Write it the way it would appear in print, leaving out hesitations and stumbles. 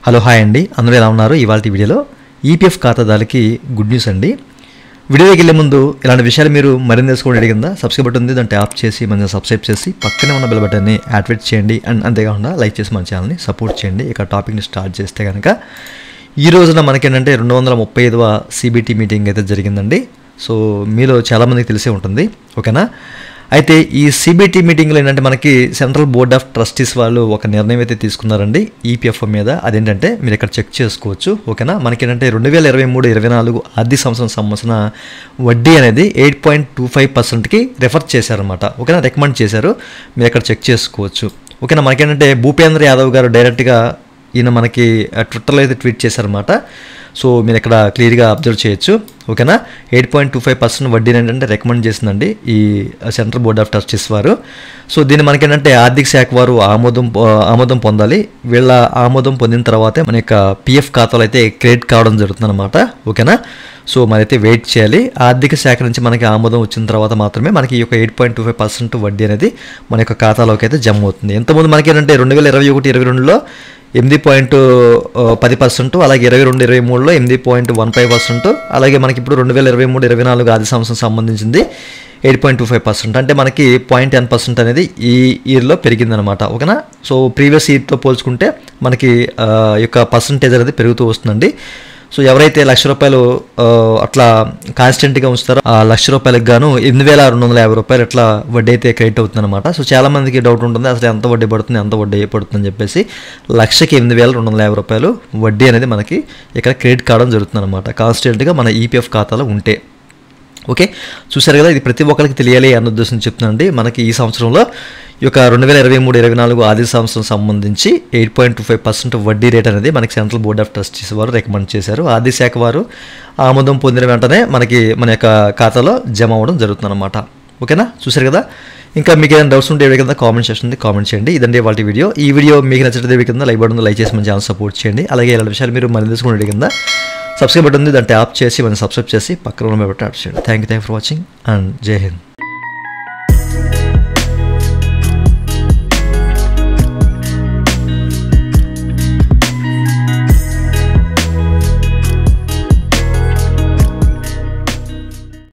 Hello hi అండి, అందరూ ఎలా ఉన్నారు? ఇవాళ వీడియోలో ఈపీఎఫ్ ఖాతాదారులకి గుడ్ న్యూస్ అండి. వీడియోకి వెళ్ళే ముందు ఇలాంటి విషయాలు మీరు మరింత తెలుసుకోండి. అడిగిందా సబ్స్క్రైబ్ బటన్ ఉంది, దాన్ని ట్యాప్ చేసి మన సబ్స్క్రైబ్ చేసి పక్కనే ఉన్న బెల్ బటన్ని యాక్టివేట్ చేయండి. అండ్ అంతేకాకుండా లైక్ చేసి మన ఛానల్ని సపోర్ట్ చేయండి. ఇక టాపిక్ని స్టార్ట్ చేస్తే కనుక ఈ రోజున మనకేంటంటే 235వ సిబిటి మీటింగ్ అయితే జరిగిందండి. సో మీలో చాలామందికి తెలిసే ఉంటుంది, ఓకేనా? అయితే ఈ సిబిటి మీటింగ్లో ఏంటంటే మనకి సెంట్రల్ బోర్డ్ ఆఫ్ ట్రస్టీస్ వాళ్ళు ఒక నిర్ణయం అయితే తీసుకున్నారండి ఈపీఎఫ్ మీద. అదేంటంటే మీరు ఇక్కడ చెక్ చేసుకోవచ్చు, ఓకేనా? మనకి ఏంటంటే 2023-24 ఆర్థిక సంవత్సరం సంబంధించిన వడ్డీ అనేది 8.25%కి రెఫర్ చేశారనమాట, ఓకేనా? రికమెండ్ చేశారు, మీరు ఇక్కడ చెక్ చేసుకోవచ్చు, ఓకేనా? మనకేంటంటే భూపేంద్ర యాదవ్ గారు డైరెక్ట్గా ఈయన మనకి ట్విట్టర్లో అయితే ట్వీట్ చేశారనమాట. సో మీరు ఇక్కడ క్లియర్గా అబ్జర్వ్ చేయొచ్చు, ఓకేనా? 8.25% వడ్డీని ఏంటంటే రికమెండ్ చేసిందండి ఈ సెంట్రల్ బోర్డ్ ఆఫ్ ట్రస్టీస్ వారు. సో దీన్ని మనకేంటంటే ఆర్థిక శాఖ వారు ఆమోదం పొందాలి. వీళ్ళ ఆమోదం పొందిన తర్వాతే మన యొక్క పిఎఫ్ ఖాతాలో అయితే క్రెడిట్ కావడం జరుగుతుందన్నమాట, ఓకేనా? సో మనైతే వెయిట్ చేయాలి. ఆర్థిక శాఖ నుంచి మనకి ఆమోదం వచ్చిన తర్వాత మాత్రమే మనకి ఈ యొక్క 8.25% వడ్డీ అనేది మన యొక్క ఖాతాలోకి అయితే జమ అవుతుంది. ఇంతకుముందు మనకి ఏంటంటే 2021-22లో 8.10%, అలాగే 22-23లో 8.15%, అలాగే మనకి ఇప్పుడు 2023-24 ఆర్థిక సంవత్సరం సంబంధించింది 8.25%. అంటే మనకి 0.10% అనేది ఈ ఇయర్లో పెరిగిందనమాట, ఓకేనా? సో ప్రీవియస్ ఇయర్తో పోల్చుకుంటే మనకి యొక్క పర్సంటేజ్ అనేది పెరుగుతూ వస్తుందండి. సో ఎవరైతే ₹1,00,000 అట్లా కాన్స్టెంట్గా ఉంచుతారో ఆ ₹1,00,000కి గాను ₹8,250 ఇట్లా వడ్డీ అయితే క్రెడిట్ అవుతుందన్నమాట. సో చాలామందికి డౌట్ ఉంటుంది, అసలు ఎంత వడ్డీ పడుతుంది అని చెప్పేసి. లక్షకి ₹8,250 వడ్డీ అనేది మనకి ఇక్కడ క్రెడిట్ కావడం జరుగుతుందన్నమాట, కాన్స్టెంట్గా మన ఈపీఎఫ్ ఖాతాలో ఉంటే. ఓకే, చూసారు కదా, ఇది ప్రతి ఒక్కరికి తెలియాలి అన్న ఉద్దేశం చెప్తున్నానండి. మనకి ఈ సంవత్సరంలో ఈ యొక్క 2023-24 ఆర్థిక సంవత్సరం సంబంధించి 8.25% వడ్డీ రేట్ అనేది మనకి సెంట్రల్ బోర్డ్ ఆఫ్ ట్రస్టీస్ వారు రికమెండ్ చేశారు. ఆర్థిక శాఖ వారు ఆమోదం పొందిన వెంటనే మనకి మన యొక్క ఖాతాలో జమ అవ్వడం జరుగుతుందన్నమాట, ఓకేనా? చూసారు కదా. ఇంకా మీకు ఏదైనా డౌట్స్ ఉంటే కింద కామెంట్ సెక్షన్ కామెంట్ చేయండి. ఇదండి వాళ్ళ వీడియో. ఈ వీడియో మీకు నచ్చితే కింద లైక్ బటన్ లైక్ చేసి మన ఛానల్ సపోర్ట్ చేయండి. అలాగే ఇలాంటి విషయాలు మీరు మరింత తెలుసుకునే కింద సబ్స్క్రైబ్ బటన్ ఉంది, దాన్ని ట్యాప్ చేసి మనం సబ్స్క్రైబ్ చేసి పక్కన ఉన్న బటన్ ట్యాప్ చేయండి. Thank you for watching and జై హింద్.